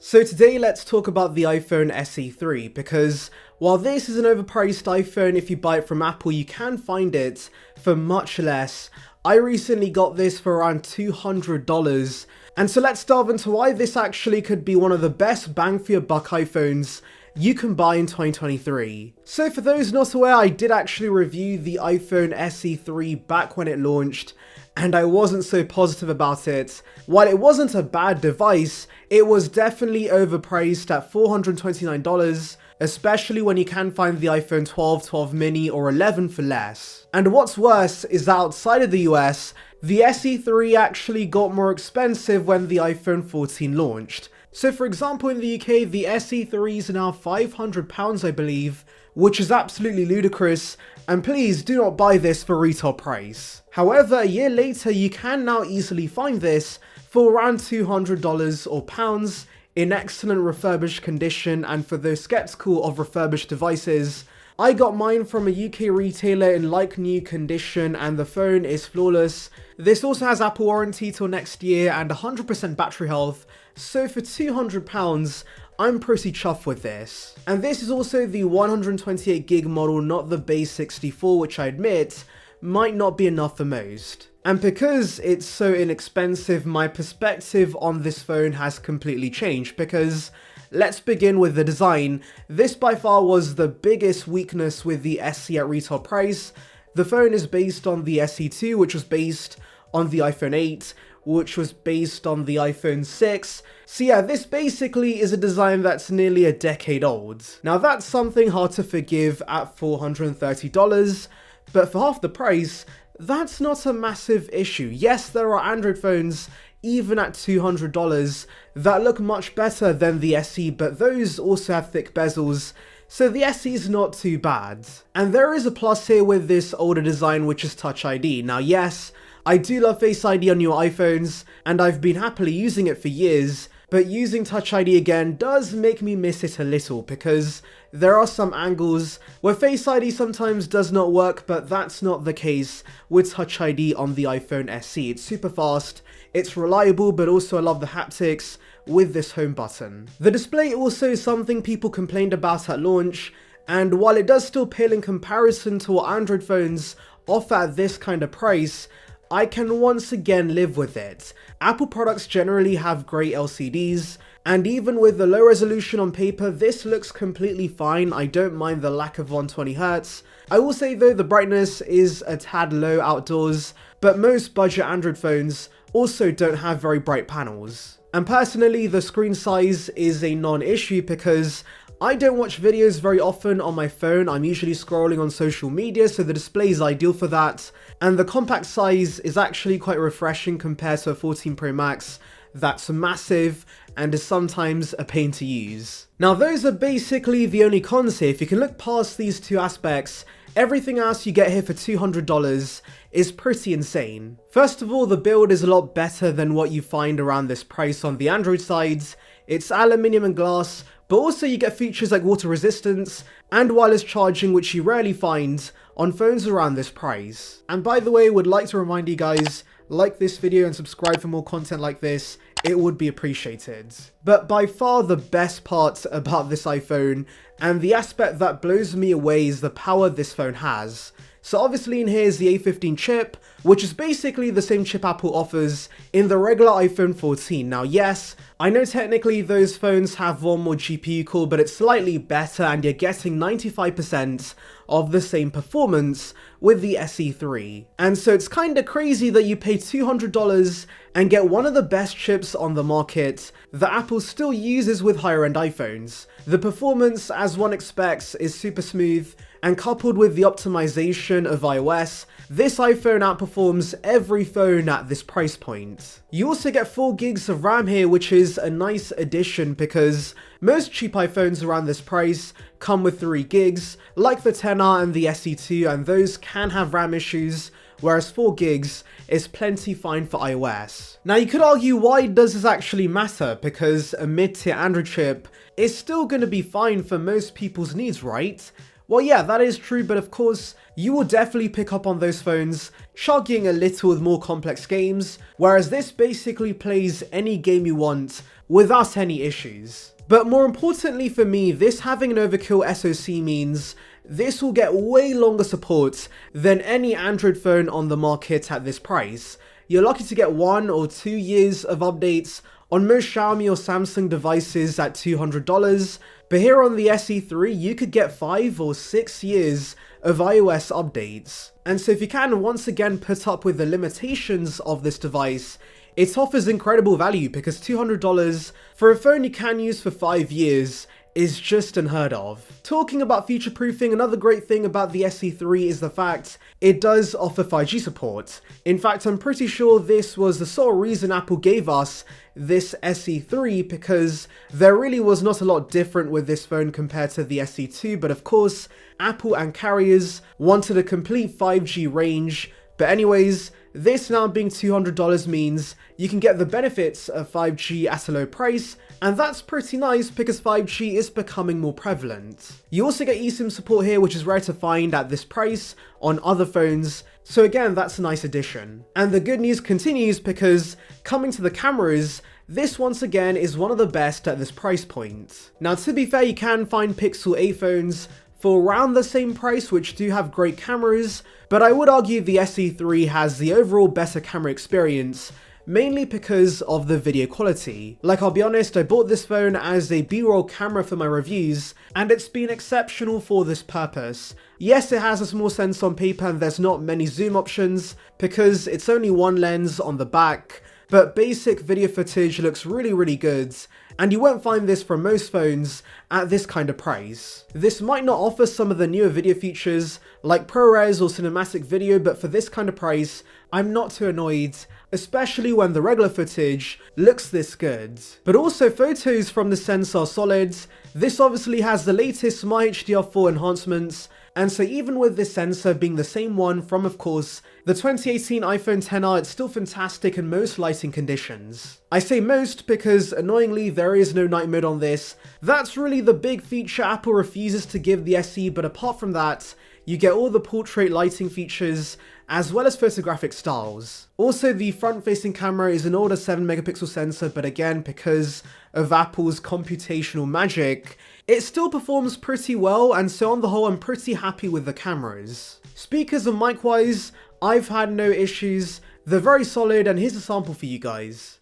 So today let's talk about the iPhone SE 3 because while this is an overpriced iPhone, if you buy it from Apple you can find it for much less. I recently got this for around $200, and so let's delve into why this actually could be one of the best bang for your buck iPhones you can buy in 2023. So for those not aware, I did actually review the iPhone SE 3 back when it launched, and I wasn't so positive about it. While it wasn't a bad device, it was definitely overpriced at $429, especially when you can find the iPhone 12, 12 mini or 11 for less. And what's worse is that outside of the US, the SE 3 actually got more expensive when the iPhone 14 launched. So for example, in the UK, the SE 3 is now £500 I believe, which is absolutely ludicrous, and please do not buy this for retail price. However, a year later you can now easily find this for around $200 or pounds in excellent refurbished condition. And for those skeptical of refurbished devices, I got mine from a UK retailer in like new condition and the phone is flawless. This also has Apple warranty till next year and 100% battery health, so for £200 I'm pretty chuffed with this. And this is also the 128GB model, not the base 64, which I admit might not be enough for most. And because it's so inexpensive, my perspective on this phone has completely changed, because let's begin with the design. This by far was the biggest weakness with the SE at retail price. The phone is based on the SE2, which was based on the iPhone 8, which was based on the iPhone 6. So yeah, this basically is a design that's nearly a decade old. Now that's something hard to forgive at $430, but for half the price, that's not a massive issue. Yes, there are Android phones even at $200 that look much better than the SE, but those also have thick bezels, so the SE is not too bad. And there is a plus here with this older design, which is Touch ID. Now yes, I do love Face ID on newer iPhones, and I've been happily using it for years, but using Touch ID again does make me miss it a little, because there are some angles where Face ID sometimes does not work, but that's not the case with Touch ID on the iPhone SE. It's super fast, it's reliable, but also I love the haptics with this home button. The display also is something people complained about at launch, and while it does still pale in comparison to what Android phones offer at this kind of price, I can once again live with it. Apple products generally have great LCDs, and even with the low resolution on paper, this looks completely fine. I don't mind the lack of 120Hz. I will say though, the brightness is a tad low outdoors, but most budget Android phones also don't have very bright panels. And personally, the screen size is a non-issue because I don't watch videos very often on my phone. I'm usually scrolling on social media, so the display is ideal for that. And the compact size is actually quite refreshing compared to a 14 Pro Max that's massive and is sometimes a pain to use. Now those are basically the only cons here. If you can look past these two aspects, everything else you get here for $200 is pretty insane. First of all, the build is a lot better than what you find around this price on the Android sides. It's aluminium and glass, but also you get features like water resistance and wireless charging, which you rarely find on phones around this price. And by the way, would like to remind you guys, like this video and subscribe for more content like this, it would be appreciated. But by far the best part about this iPhone, and the aspect that blows me away, is the power this phone has. So obviously in here is the A15 chip, which is basically the same chip Apple offers in the regular iPhone 14. Now yes, I know technically those phones have one more GPU core, but it's slightly better and you're getting 95% of the same performance with the SE 3. And so it's kinda crazy that you pay $200 and get one of the best chips on the market that Apple still uses with higher end iPhones. The performance, as one expects, is super smooth, and coupled with the optimization of iOS, this iPhone outperforms every phone at this price point. You also get 4GB of RAM here, which is a nice addition because most cheap iPhones around this price come with 3GB, like the XR and the SE2, and those can have RAM issues, whereas 4GB is plenty fine for iOS. Now you could argue, why does this actually matter? Because a mid-tier Android chip is still going to be fine for most people's needs, right? Well, yeah, that is true, but of course, you will definitely pick up on those phones chugging a little with more complex games, whereas this basically plays any game you want without any issues. But more importantly for me, this having an overkill SoC means this will get way longer support than any Android phone on the market at this price. You're lucky to get 1 or 2 years of updates on most Xiaomi or Samsung devices at $200, but here on the SE3 you could get 5 or 6 years of iOS updates. And so if you can once again put up with the limitations of this device, it offers incredible value because $200 for a phone you can use for 5 years is just unheard of. Talking about future-proofing, another great thing about the SE3 is the fact it does offer 5G support. In fact, I'm pretty sure this was the sole reason Apple gave us this SE3 because there really was not a lot different with this phone compared to the SE2, but of course, Apple and carriers wanted a complete 5G range. But anyways, this now being $200 means you can get the benefits of 5G at a low price, and that's pretty nice because 5G is becoming more prevalent. You also get eSIM support here, which is rare to find at this price on other phones, so again, that's a nice addition. And the good news continues because coming to the cameras, this once again is one of the best at this price point. Now to be fair, you can find Pixel 8 phones for around the same price which do have great cameras, but I would argue the SE3 has the overall better camera experience, mainly because of the video quality. Like, I'll be honest, I bought this phone as a B-roll camera for my reviews, and it's been exceptional for this purpose. Yes, it has a small sensor on paper and there's not many zoom options because it's only one lens on the back, but basic video footage looks really good, and you won't find this from most phones at this kind of price. This might not offer some of the newer video features like ProRes or cinematic video, but for this kind of price, I'm not too annoyed, especially when the regular footage looks this good. But also photos from the sensor are solid. This obviously has the latest My HDR4 enhancements, and so even with this sensor being the same one from, of course, the 2018 iPhone XR, it's still fantastic in most lighting conditions. I say most because, annoyingly, there is no night mode on this. That's really the big feature Apple refuses to give the SE, but apart from that, you get all the portrait lighting features, as well as photographic styles. Also, the front-facing camera is an older 7-megapixel sensor, but again, because of Apple's computational magic, it still performs pretty well, and so on the whole, I'm pretty happy with the cameras. Speakers and mic-wise, I've had no issues. They're very solid, and here's a sample for you guys.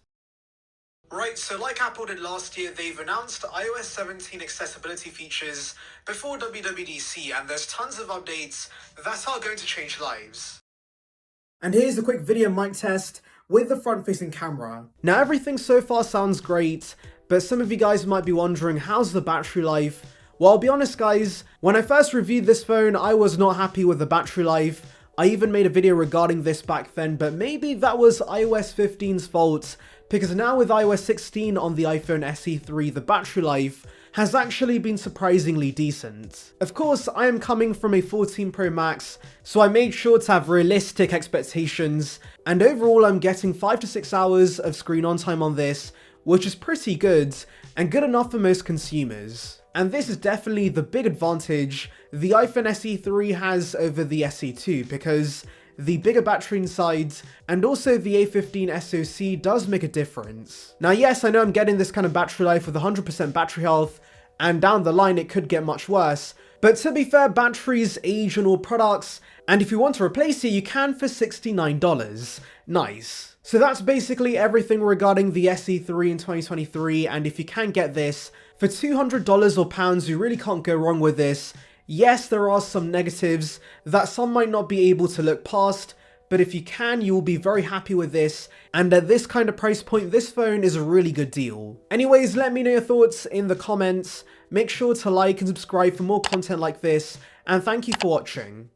Right, so like Apple did last year, they've announced iOS 17 accessibility features before WWDC, and there's tons of updates that are going to change lives. And here's a quick video mic test with the front-facing camera. Now everything so far sounds great, but some of you guys might be wondering, how's the battery life? Well, I'll be honest guys, when I first reviewed this phone, I was not happy with the battery life. I even made a video regarding this back then, but maybe that was iOS 15's fault, because now with iOS 16 on the iPhone SE3, the battery life has actually been surprisingly decent. Of course, I am coming from a 14 Pro Max, so I made sure to have realistic expectations, and overall I'm getting 5 to 6 hours of screen on time on this, which is pretty good, and good enough for most consumers. And this is definitely the big advantage the iPhone SE3 has over the SE2, because the bigger battery inside and also the A15 SoC does make a difference. Now yes, I know I'm getting this kind of battery life with 100% battery health, and down the line it could get much worse, but to be fair, batteries age on all products, and if you want to replace it, you can for $69. Nice. So that's basically everything regarding the SE3 in 2023, and if you can get this for $200 or pounds, you really can't go wrong with this. Yes, there are some negatives that some might not be able to look past, but if you can, you will be very happy with this, and at this kind of price point, this phone is a really good deal. Anyways, let me know your thoughts in the comments, make sure to like and subscribe for more content like this, and thank you for watching.